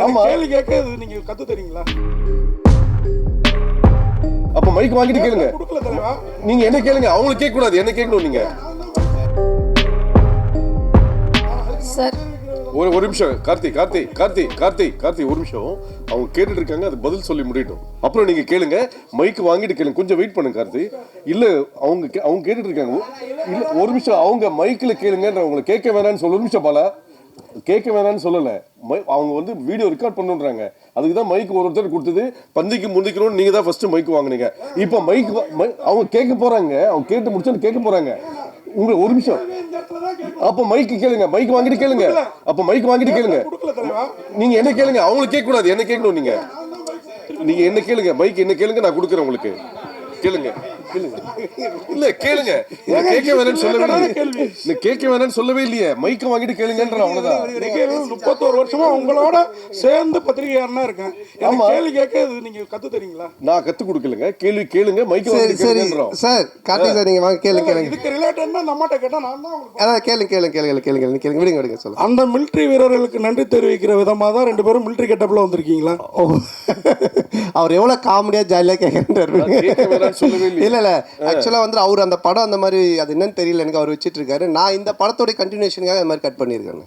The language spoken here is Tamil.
ஆமா கேள்வி கேட்க நீங்க கத்து தரீங்களா? அப்ப மைக் வாங்கிட்டு கேளுங்க. கொடுக்கல தலைவா. நீங்க என்ன கேளுங்க, அவங்களுக்கு கேட்க கூடாது, என்ன கேட்கணும் நீங்க. சார் ஒரு நிமிஷம் கார்த்தி கார்த்தி கார்த்தி கார்த்தி கார்த்தி ஒரு நிமிஷம். அவங்க கேட்டுட்டு இருக்காங்க, அது பதில் சொல்லி முடியட்டும், அப்புறம் நீங்க கேளுங்க. மைக் வாங்கிட்டு கேளுங்க, கொஞ்சம் வெயிட் பண்ணுங்க கார்த்தி. இல்ல அவங்க கேட்டுட்டு இருக்காங்க. இல்ல ஒரு நிமிஷம், அவங்க மைக்ல கேளுங்கன்ற, அவங்களை கேட்க வேணாம்னு சொல்ல. ஒரு நிமிஷம் பாலா, கேட்க வேணாம்னு சொல்லல. அவங்க வந்து வீடியோ ரெக்கார்ட் பண்ணுன்றாங்க, அதுக்கு தான் மைக் ஒருத்தர் கொடுத்தது. பந்திக்கு முந்திக்கணும்னு நீங்க தான் ஃபர்ஸ்ட் மைக் வாங்குனீங்க. இப்போ மைக் அவங்க கேட்க போறாங்க, அவங்க கேட்டு முடிச்சு கேட்க போறாங்க. உங்க ஒரு நிமிஷம், அப்ப மைக் கேளுங்க, மைக் வாங்கிட்டு கேளுங்க. அப்ப மைக் வாங்கிட்டு கேளுங்க. கொடுக்கல தலைவா. நீங்க என்ன கேளுங்க, அவங்களுக்கு கேட்க கூடாது, என்ன கேட்கணும் நீங்க. நீங்க என்ன கேளுங்க, மைக் என்ன கேளுங்க, நான் கொடுக்குறேன் உங்களுக்கு. கேளுங்க கேளுங்க. இல்ல கேளுங்க, கேட்க வேணாம்னு சொல்லவே இல்லையே. இல்ல கேட்க வேணாம்னு சொல்லவே இல்லையே, மைக்க வாங்கிட்டு கேளுங்கன்ற, அவ்வளவுதான். 31 வருஷமா உங்களோட சேர்ந்து பத்திரிகையாளனா இருக்கேன். ஆமா. கேள்வி கேட்க நீங்க கத்து தரீங்களா? நான் கத்து கொடுக்கலங்க, கேள்வி கேளுங்க, மைக்க வாங்கிட்டு கேளுங்கன்றோம். சார் கார்த்திக் சார், நீங்க வாங்க கேளுங்க கேளுங்க. இதுக்கு ரிலேட்டடா நம்மட்ட கேட்டா நான் தான் உங்களுக்கு அதான் கேளுங்க கேளுங்க கேளுங்க கேளுங்க கேளுங்க விடுங்க விடுங்க சொல்லுங்க. அந்த மிலிட்டரி வீரர்களுக்கு நன்றி தெரிவிக்கிற விதமா தான் 2 பேரும் மிலிட்டரி கெட்டப்ல வந்திருக்கீங்களா? ஓ, அவர் எவ்வளவு காமெடியா ஜாலியா கேட்கறாரு. கேட்க வேணாம்னு சொல்லவே இல்லையே. இல்ல இல்ல, ஆக்சுவலா வந்து அவர் அந்த படம் அந்த மாதிரி அது என்னன்னு தெரியல எனக்கு, அவர் வச்சிட்டு இருக்காரு. நான் இந்த படத்தோட கண்டினியூஷனுக்காக அந்த மாதிரி கட் பண்ணியிருக்கேன்.